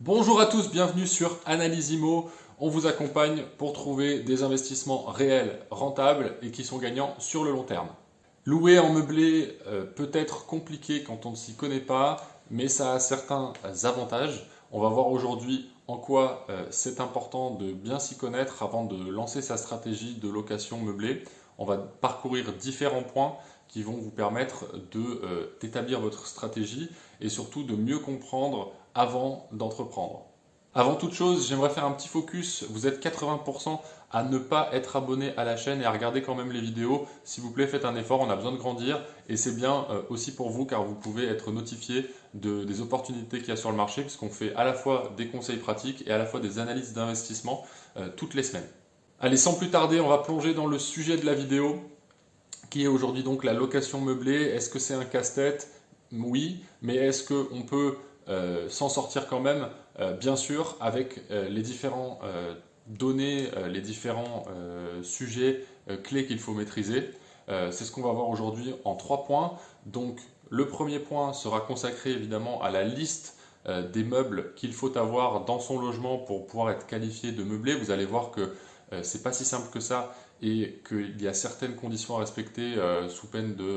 Bonjour à tous, bienvenue sur Analyse Immo. On vous accompagne pour trouver des investissements réels, rentables et qui sont gagnants sur le long terme. Louer en meublé peut être compliqué quand on ne s'y connaît pas, mais ça a certains avantages. On va voir aujourd'hui en quoi c'est important de bien s'y connaître avant de lancer sa stratégie de location meublée. On va parcourir différents points qui vont vous permettre d'établir votre stratégie et surtout de mieux comprendre avant d'entreprendre. Avant toute chose, j'aimerais faire un petit focus. Vous êtes 80% à ne pas être abonné à la chaîne et à regarder quand même les vidéos. S'il vous plaît, faites un effort, on a besoin de grandir et c'est bien aussi pour vous car vous pouvez être notifié des opportunités qu'il y a sur le marché puisqu'on fait à la fois des conseils pratiques et à la fois des analyses d'investissement toutes les semaines. Allez, sans plus tarder, on va plonger dans le sujet de la vidéo qui est aujourd'hui donc la location meublée. Est-ce que c'est un casse-tête? Oui, mais est-ce qu'on peut s'en sortir quand même? Bien sûr, avec les différents données, les différents sujets clés qu'il faut maîtriser. C'est ce qu'on va voir aujourd'hui en 3 points. Donc, le premier point sera consacré évidemment à la liste des meubles qu'il faut avoir dans son logement pour pouvoir être qualifié de meublé. Vous allez voir que c'est pas si simple que ça et qu'il y a certaines conditions à respecter sous peine de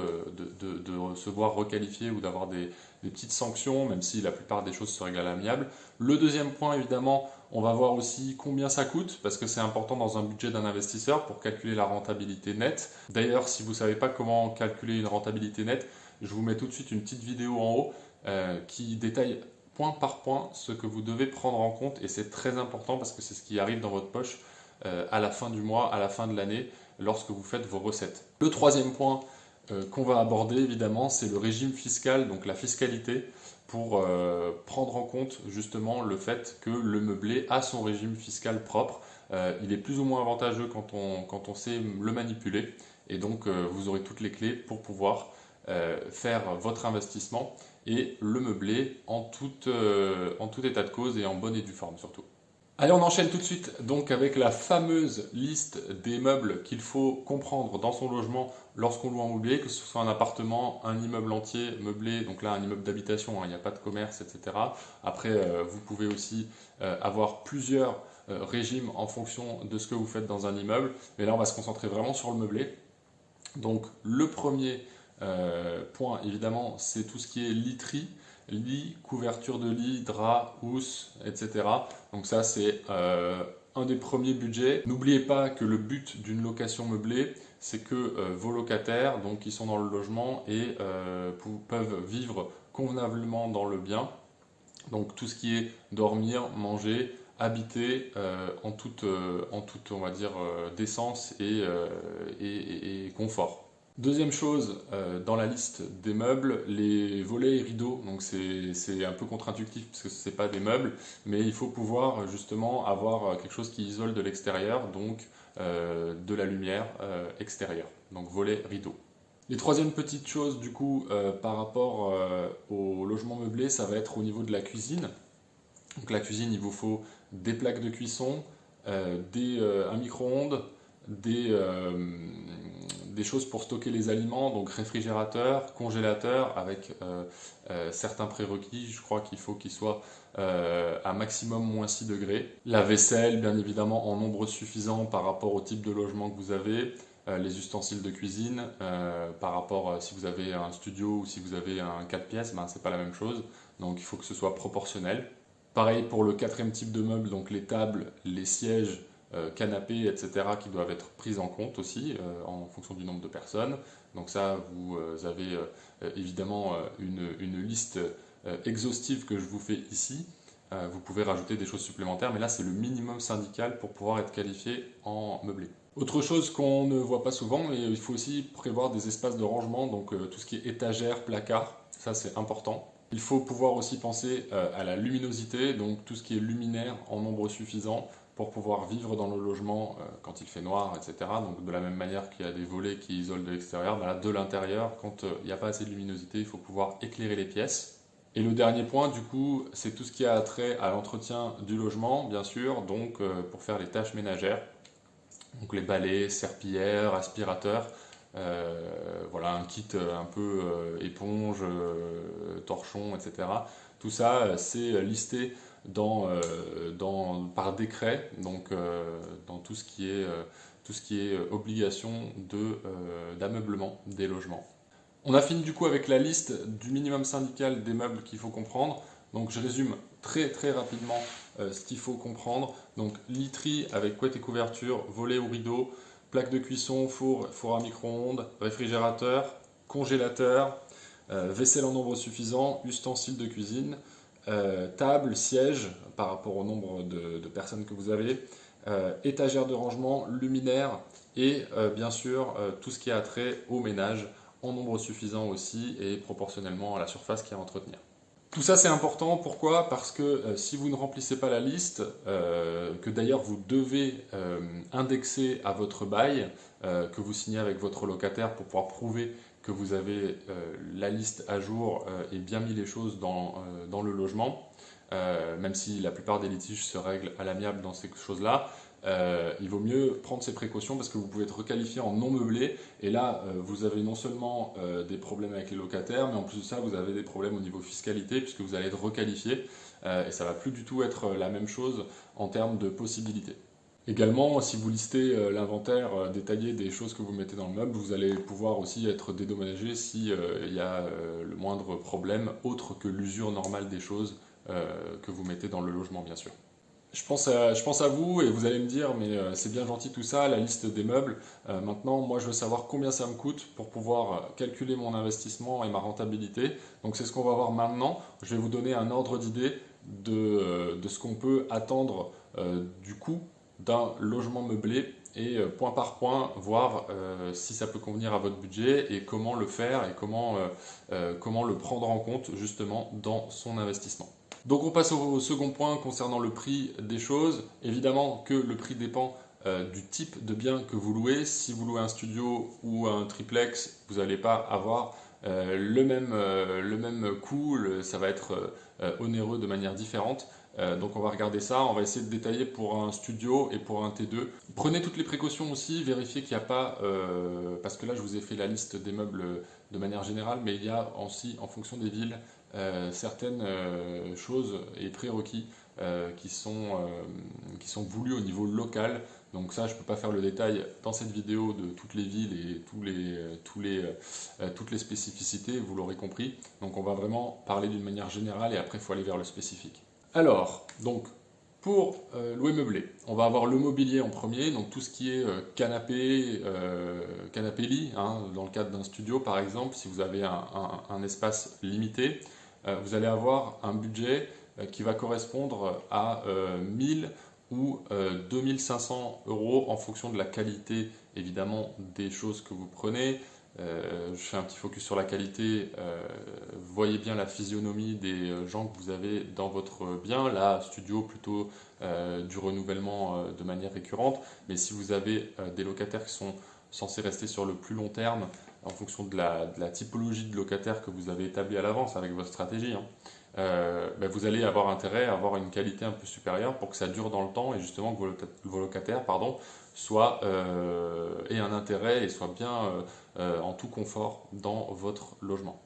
se voir requalifié ou d'avoir des petites sanctions, même si la plupart des choses se règlent à l'amiable. Le deuxième point, évidemment, on va voir aussi combien ça coûte, parce que c'est important dans un budget d'un investisseur pour calculer la rentabilité nette. D'ailleurs, si vous ne savez pas comment calculer une rentabilité nette, je vous mets tout de suite une petite vidéo en haut qui détaille point par point ce que vous devez prendre en compte, et c'est très important parce que c'est ce qui arrive dans votre poche à la fin du mois, à la fin de l'année, lorsque vous faites vos recettes. Le troisième point qu'on va aborder évidemment, c'est le régime fiscal, donc la fiscalité, pour prendre en compte justement le fait que le meublé a son régime fiscal propre. Il est plus ou moins avantageux quand on sait le manipuler, et donc vous aurez toutes les clés pour pouvoir faire votre investissement et le meubler en tout état de cause et en bonne et due forme surtout. Allez, on enchaîne tout de suite donc avec la fameuse liste des meubles qu'il faut comprendre dans son logement lorsqu'on loue en meublé, que ce soit un appartement, un immeuble entier meublé, donc là un immeuble d'habitation, hein, il n'y a pas de commerce, etc. Après, vous pouvez aussi avoir plusieurs régimes en fonction de ce que vous faites dans un immeuble, mais là on va se concentrer vraiment sur le meublé. Donc le premier point évidemment, c'est tout ce qui est literie. Lit, couverture de lit, drap, housse, etc. Donc ça c'est un des premiers budgets. N'oubliez pas que le but d'une location meublée, c'est que vos locataires, donc qui sont dans le logement et peuvent vivre convenablement dans le bien. Donc tout ce qui est dormir, manger, habiter en toute on va dire décence et confort. Deuxième chose, dans la liste des meubles, les volets et rideaux. Donc c'est un peu contre-intuitif parce que ce n'est pas des meubles, mais il faut pouvoir justement avoir quelque chose qui isole de l'extérieur, donc de la lumière extérieure. Donc volets, rideaux. Les troisièmes petites choses du coup par rapport au logement meublé, ça va être au niveau de la cuisine. Donc la cuisine, il vous faut des plaques de cuisson, un micro-ondes, des choses pour stocker les aliments, donc réfrigérateur, congélateur, avec certains prérequis. Je crois qu'il faut qu'il soit à maximum moins 6 degrés. La vaisselle, bien évidemment, en nombre suffisant par rapport au type de logement que vous avez. Les ustensiles de cuisine, par rapport si vous avez un studio ou si vous avez un 4 pièces, ben, c'est pas la même chose. Donc il faut que ce soit proportionnel. Pareil pour le quatrième type de meubles, donc les tables, les sièges, canapés, etc., qui doivent être prises en compte aussi en fonction du nombre de personnes. Donc ça, vous avez évidemment une liste exhaustive que je vous fais ici. Vous pouvez rajouter des choses supplémentaires, mais là c'est le minimum syndical pour pouvoir être qualifié en meublé. Autre chose qu'on ne voit pas souvent, mais il faut aussi prévoir des espaces de rangement, donc tout ce qui est étagères, placards, ça c'est important. Il faut pouvoir aussi penser à la luminosité, donc tout ce qui est luminaire en nombre suffisant pour pouvoir vivre dans le logement quand il fait noir, etc. Donc de la même manière qu'il y a des volets qui isolent de l'extérieur, ben là, de l'intérieur, quand il n'y a pas assez de luminosité, il faut pouvoir éclairer les pièces. Et le dernier point, du coup, c'est tout ce qui a trait à l'entretien du logement, bien sûr, donc pour faire les tâches ménagères. Donc les balais, serpillères, aspirateurs, voilà un kit un peu éponge, torchon, etc. Tout ça, c'est listé par décret, donc dans tout ce qui est obligation d'ameublement des logements. On a fini du coup avec la liste du minimum syndical des meubles qu'il faut comprendre. Donc je résume très très rapidement ce qu'il faut comprendre. Donc literie avec couette et couverture, volet ou rideau, plaque de cuisson, four à micro-ondes, réfrigérateur, congélateur, vaisselle en nombre suffisant, ustensiles de cuisine, table, siège par rapport au nombre de personnes que vous avez, étagère de rangement, luminaire et bien sûr tout ce qui a trait au ménage en nombre suffisant aussi et proportionnellement à la surface qu'il y a à entretenir. Tout ça c'est important, pourquoi? Parce que si vous ne remplissez pas la liste, que d'ailleurs vous devez indexer à votre bail, que vous signez avec votre locataire pour pouvoir prouver que vous avez la liste à jour et bien mis les choses dans le logement, même si la plupart des litiges se règlent à l'amiable dans ces choses-là, il vaut mieux prendre ces précautions parce que vous pouvez être requalifié en non meublé et là vous avez non seulement des problèmes avec les locataires mais en plus de ça vous avez des problèmes au niveau fiscalité puisque vous allez être requalifié et ça va plus du tout être la même chose en termes de possibilités. Également, si vous listez l'inventaire détaillé des choses que vous mettez dans le meuble, vous allez pouvoir aussi être dédommagé s'il y a le moindre problème autre que l'usure normale des choses que vous mettez dans le logement bien sûr. Je pense à vous et vous allez me dire mais c'est bien gentil tout ça, la liste des meubles. Maintenant moi je veux savoir combien ça me coûte pour pouvoir calculer mon investissement et ma rentabilité. Donc c'est ce qu'on va voir maintenant. Je vais vous donner un ordre d'idée de ce qu'on peut attendre du coût d'un logement meublé et point par point voir si ça peut convenir à votre budget et comment le faire et comment le prendre en compte justement dans son investissement. Donc on passe au second point concernant le prix des choses. Évidemment que le prix dépend du type de bien que vous louez. Si vous louez un studio ou un triplex, vous n'allez pas avoir le même coût, ça va être onéreux de manière différente. Donc on va regarder ça, on va essayer de détailler pour un studio et pour un T2. Prenez toutes les précautions aussi, vérifiez qu'il n'y a pas, parce que là je vous ai fait la liste des meubles de manière générale, mais il y a aussi en fonction des villes certaines choses et prérequis qui sont voulus au niveau local. Donc ça, je ne peux pas faire le détail dans cette vidéo de toutes les villes et toutes les spécificités, vous l'aurez compris. Donc on va vraiment parler d'une manière générale et après il faut aller vers le spécifique. Alors, donc, pour louer meublé, on va avoir le mobilier en premier, donc tout ce qui est canapé, canapé-lit, hein, dans le cadre d'un studio par exemple, si vous avez un espace limité, vous allez avoir un budget qui va correspondre à 1000 ou 2500 euros en fonction de la qualité évidemment des choses que vous prenez. Je fais un petit focus sur la qualité. Voyez bien la physionomie des gens que vous avez dans votre bien. Là, studio plutôt du renouvellement de manière récurrente. Mais si vous avez des locataires qui sont censés rester sur le plus long terme, en fonction de la typologie de locataire que vous avez établie à l'avance avec votre stratégie, vous allez avoir intérêt à avoir une qualité un peu supérieure pour que ça dure dans le temps et justement que vos locataires aient un intérêt et soient bien en tout confort dans votre logement.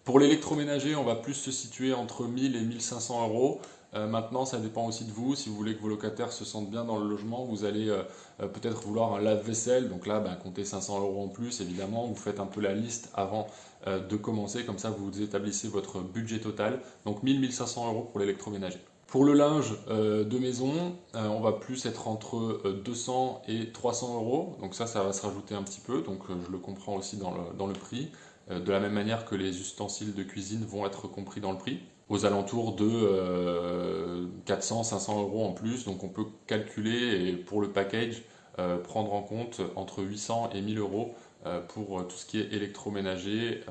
Pour l'électroménager, on va plus se situer entre 1000 et 1500 euros. Maintenant, ça dépend aussi de vous. Si vous voulez que vos locataires se sentent bien dans le logement, vous allez peut-être vouloir un lave-vaisselle. Donc là, comptez 500 euros en plus, évidemment. Vous faites un peu la liste avant de commencer. Comme ça, vous établissez votre budget total. Donc 1000-1500 euros pour l'électroménager. Pour le linge de maison, on va plus être entre 200 et 300 euros. Donc ça va se rajouter un petit peu. Donc je le comprends aussi dans le prix. De la même manière que les ustensiles de cuisine vont être compris dans le prix, aux alentours de 400-500 euros en plus. Donc on peut calculer et pour le package prendre en compte entre 800 et 1000 euros pour tout ce qui est électroménager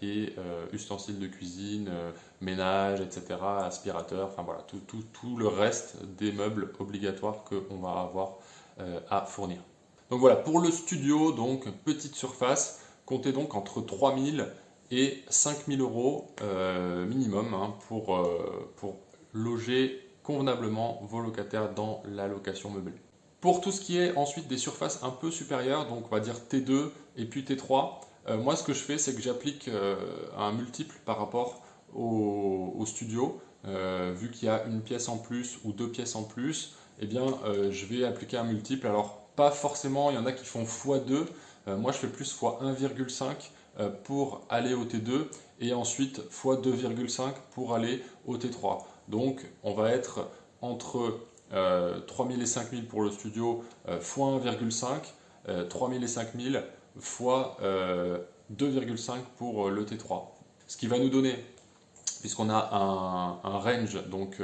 et ustensiles de cuisine, ménage, etc., aspirateur, enfin voilà, tout le reste des meubles obligatoires qu'on va avoir à fournir. Donc voilà, pour le studio, donc petite surface, comptez donc entre 3000 et 5000 euros minimum pour loger convenablement vos locataires dans la location meublée. Pour tout ce qui est ensuite des surfaces un peu supérieures, donc on va dire T2 et puis T3, moi ce que je fais c'est que j'applique un multiple par rapport au studio. vu qu'il y a une pièce en plus ou deux pièces en plus, eh bien, je vais appliquer un multiple. Alors, pas forcément, il y en a qui font x2. Moi, je fais plus x1,5 pour aller au T2 et ensuite x2,5 pour aller au T3. Donc, on va être entre 3000 et 5000 pour le studio x1,5, 3000 et 5000 fois 2,5 pour le T3. Ce qui va nous donner, puisqu'on a un range, donc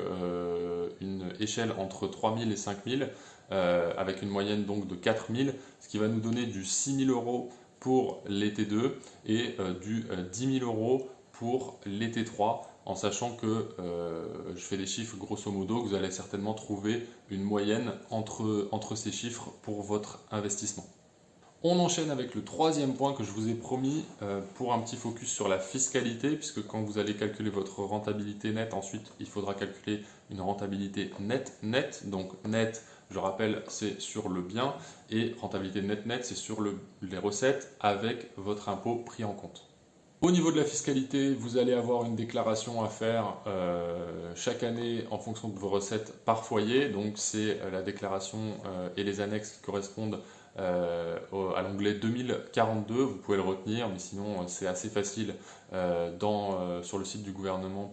une échelle entre 3000 et 5000, avec une moyenne donc de 4000, ce qui va nous donner du 6000 € pour les T2 et du 10 000 € pour les T3, en sachant que je fais des chiffres grosso modo, que vous allez certainement trouver une moyenne entre ces chiffres pour votre investissement. On enchaîne avec le troisième point que je vous ai promis pour un petit focus sur la fiscalité, puisque quand vous allez calculer votre rentabilité nette, ensuite il faudra calculer une rentabilité nette. Donc net, je rappelle, c'est sur le bien, et rentabilité nette, c'est sur les recettes avec votre impôt pris en compte. Au niveau de la fiscalité, vous allez avoir une déclaration à faire chaque année en fonction de vos recettes par foyer. Donc c'est la déclaration et les annexes qui correspondent à l'onglet 2042. Vous pouvez le retenir, mais sinon c'est assez facile sur le site du gouvernement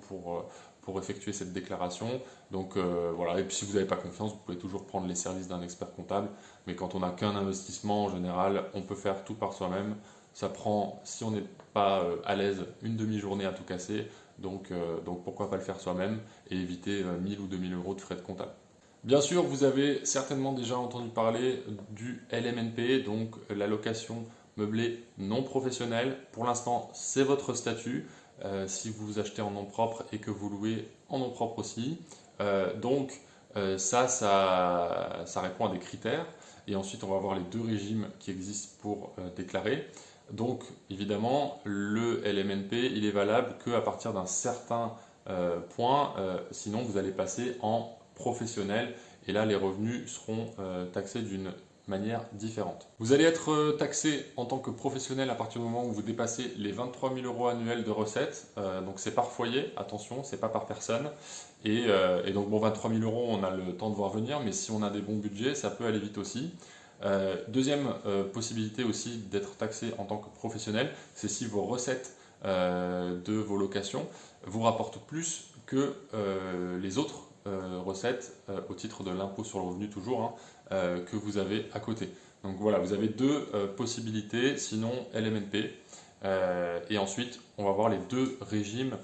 pour effectuer cette déclaration. Donc voilà, et puis si vous n'avez pas confiance, vous pouvez toujours prendre les services d'un expert comptable. Mais quand on n'a qu'un investissement, en général, on peut faire tout par soi-même. Ça prend, si on n'est pas à l'aise, une demi-journée à tout casser. Donc pourquoi pas le faire soi-même et éviter 1000 ou 2000 € de frais de comptable. Bien sûr, vous avez certainement déjà entendu parler du LMNP, donc l'allocation meublée non professionnelle. Pour l'instant, c'est votre statut si vous achetez en nom propre et que vous louez en nom propre aussi. Ça répond à des critères. Et ensuite, on va voir les deux régimes qui existent pour déclarer. Donc, évidemment, le LMNP, il est valable qu'à partir d'un certain point. Sinon, vous allez passer en professionnel et là les revenus seront taxés d'une manière différente. Vous allez être taxé en tant que professionnel à partir du moment où vous dépassez les 23 000 € annuels de recettes, donc c'est par foyer, attention, c'est pas par personne, et donc bon, 23 000 €, on a le temps de voir venir, mais si on a des bons budgets, ça peut aller vite aussi. Deuxième possibilité aussi d'être taxé en tant que professionnel, c'est si vos recettes de vos locations vous rapportent plus que les autres recettes au titre de l'impôt sur le revenu toujours que vous avez à côté. Donc voilà, vous avez deux possibilités, sinon LMNP. Et ensuite, on va voir les deux régimes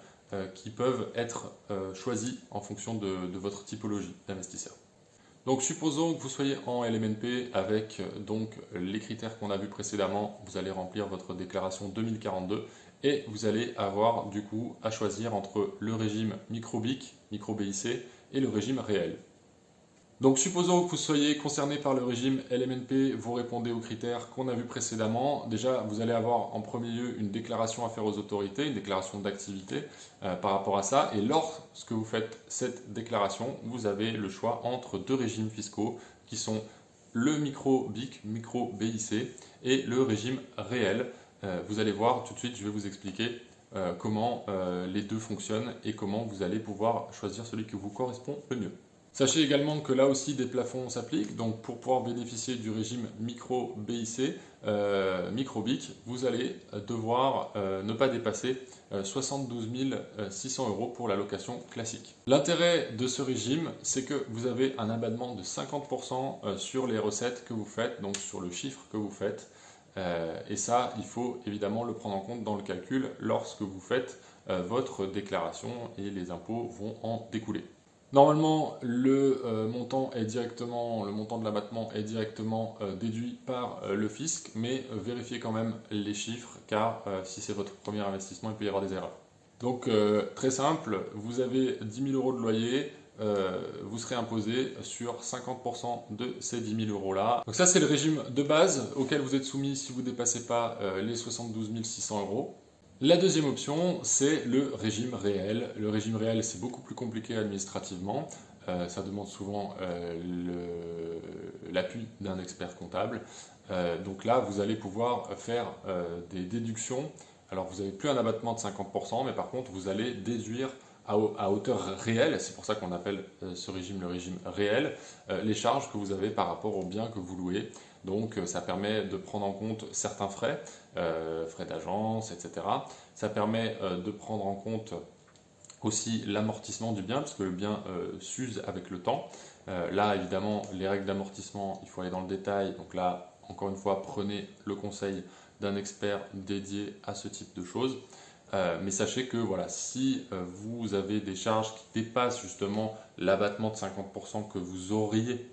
qui peuvent être choisis en fonction de votre typologie d'investisseur. Donc supposons que vous soyez en LMNP avec donc les critères qu'on a vus précédemment, vous allez remplir votre déclaration 2042 et vous allez avoir du coup à choisir entre le régime micro-BIC, micro-BIC et le régime réel. Donc supposons que vous soyez concerné par le régime LMNP, vous répondez aux critères qu'on a vus précédemment. Déjà, vous allez avoir en premier lieu une déclaration à faire aux autorités, une déclaration d'activité par rapport à ça. Et lorsque vous faites cette déclaration, vous avez le choix entre deux régimes fiscaux qui sont le micro-BIC, micro-BIC et le régime réel. Vous allez voir tout de suite, je vais vous expliquer comment les deux fonctionnent et comment vous allez pouvoir choisir celui qui vous correspond le mieux. Sachez également que là aussi des plafonds s'appliquent, donc pour pouvoir bénéficier du régime micro-BIC, micro-BIC, vous allez devoir ne pas dépasser 72 600 € pour la location classique. L'intérêt de ce régime, c'est que vous avez un abattement de 50% sur les recettes que vous faites, donc sur le chiffre que vous faites. Et ça, il faut évidemment le prendre en compte dans le calcul lorsque vous faites votre déclaration et les impôts vont en découler. Normalement, le montant de l'abattement est directement déduit par le fisc, mais vérifiez quand même les chiffres, car si c'est votre premier investissement, il peut y avoir des erreurs. Donc très simple, vous avez 10 000 € de loyer, vous serez imposé sur 50% de ces 10 000 € là. Donc ça c'est le régime de base auquel vous êtes soumis si vous ne dépassez pas les 72 600 €. La deuxième option, c'est le régime réel. Le régime réel, c'est beaucoup plus compliqué administrativement. Ça demande souvent l'appui d'un expert comptable. Donc là, vous allez pouvoir faire des déductions. Alors, vous n'avez plus un abattement de 50%, mais par contre, vous allez déduire à hauteur réelle, c'est pour ça qu'on appelle ce régime le régime réel, les charges que vous avez par rapport aux biens que vous louez. Donc ça permet de prendre en compte certains frais, frais d'agence, etc. Ça permet de prendre en compte aussi l'amortissement du bien, puisque le bien s'use avec le temps. Là, évidemment, les règles d'amortissement, il faut aller dans le détail. Donc là, encore une fois, prenez le conseil d'un expert dédié à ce type de choses. Mais sachez que voilà, si vous avez des charges qui dépassent justement l'abattement de 50% que vous auriez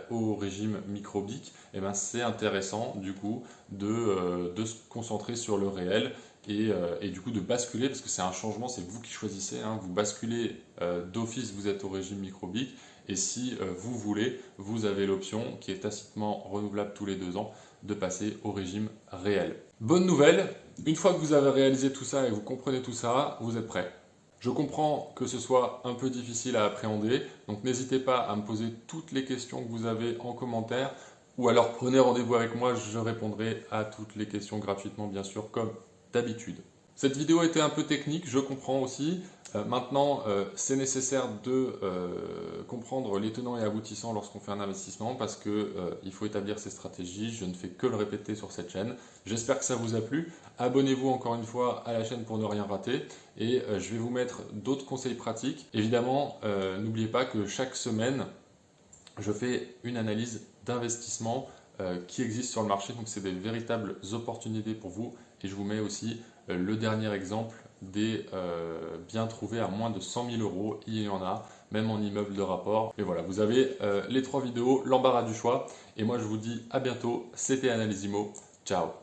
au régime microbique, eh ben, c'est intéressant du coup de se concentrer sur le réel et du coup de basculer, parce que c'est un changement, c'est vous qui choisissez, hein, vous basculez d'office, vous êtes au régime microbique, et si vous voulez, vous avez l'option qui est tacitement renouvelable tous les 2 ans de passer au régime réel. Bonne nouvelle, une fois que vous avez réalisé tout ça et vous comprenez tout ça, vous êtes prêt. Je comprends que ce soit un peu difficile à appréhender, donc n'hésitez pas à me poser toutes les questions que vous avez en commentaire, ou alors prenez rendez-vous avec moi, je répondrai à toutes les questions gratuitement bien sûr, comme d'habitude. Cette vidéo était un peu technique, je comprends aussi. Maintenant, c'est nécessaire de comprendre les tenants et aboutissants lorsqu'on fait un investissement parce qu'il faut établir ses stratégies. Je ne fais que le répéter sur cette chaîne. J'espère que ça vous a plu. Abonnez-vous encore une fois à la chaîne pour ne rien rater. Et je vais vous mettre d'autres conseils pratiques. Évidemment, n'oubliez pas que chaque semaine, je fais une analyse d'investissement qui existe sur le marché. Donc, c'est des véritables opportunités pour vous. Et je vous mets aussi le dernier exemple des biens trouvés à moins de 100 000 euros. Il y en a, même en immeuble de rapport. Et voilà, vous avez les 3 vidéos, l'embarras du choix. Et moi, je vous dis à bientôt. C'était Analysimo. Ciao.